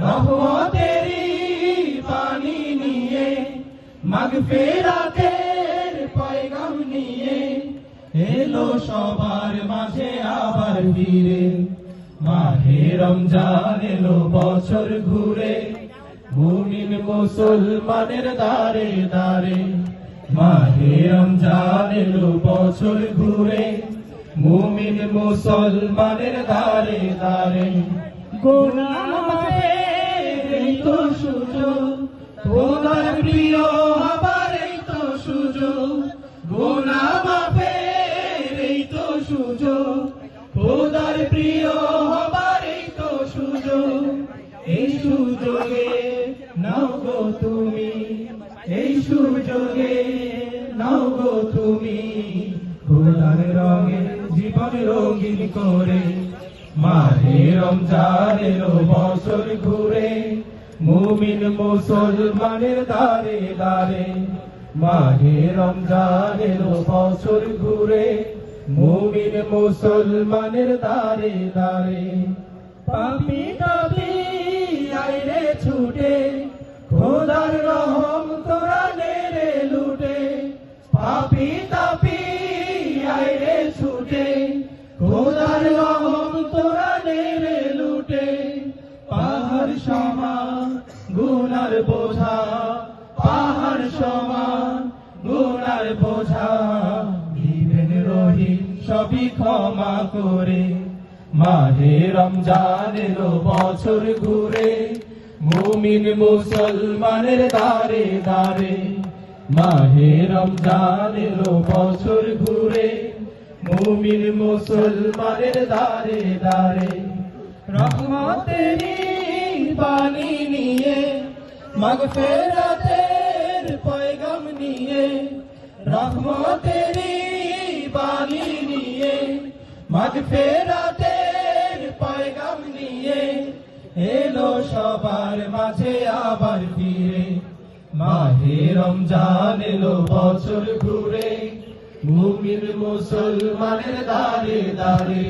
রহমতেরি পানি নিয়ে, মাগফিরাতের পয়গাম নিয়ে এলো সবার মাঝে আবার ফিরে। মাহে রমজান এলো বছর ঘুরে, মুমিন মুসলমানের দারে দারে। মাহে রমজান এলো বছর ঘুরে, মুমিন মুসলমানের দারে দারে। গুনাহ মাফের এই তো সুযোগ, খোদার প্রিয় হবার এই তো সুযোগ। গুনাহ মাফের এই তো সুযোগ, খোদার প্রিয় হবার এই তো সুযোগ। এই সুযোগে নাও গো তুমি, এই সুযোগে নাও গো তুমি, খোদার রঙে জীবন রঙিন করে। মাহে রমজান এলো বছর ঘুরে, মুমিন মুসলমানের দারে দারে। মাহে রমজান এলো বছর ঘুরে, মুমিন মুসলমানের দারে দারে। পাপী তাপী আইরে ছুটে, খোদার রহম তোরা নেড়ে লুটে। পাপী তাপী আইরে ছুটে, খোদার রহম তোরা নেড়ে লুটে। পাহাড় সমান গুনার বোঝা, পাহাড় সমান গুনার বোঝা, দিবেন রহিম সবই ক্ষমা করে। মাহে রমজান এলো বছর ঘুরে, মুমিন মুসলমানের দারে দারে। মাহে রমজান এলো বছর ঘুরে, মুমিন মুসলমানের দারে দারে। রহমতেরি পানি নিয়ে, মাগফিরাতের পয়গাম নিয়ে। রহমতেরি পানি নিয়ে, মাগফিরাতের পয়গাম নিয়ে এলো সবার মাঝে আবার ফিরে। মাহে রমজান এলো বছর ঘুরে, মুমিন মুসলমানের দারে দারে।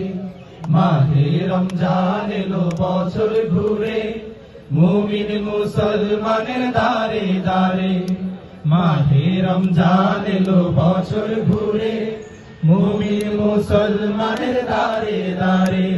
মাহে রমজান এলো বছর ঘুরে, মুমিন মুসলমানের দারে দারে। মাহে রমজান এলো বছর ঘুরে, মুমিন মুসলমানের দারে দারে।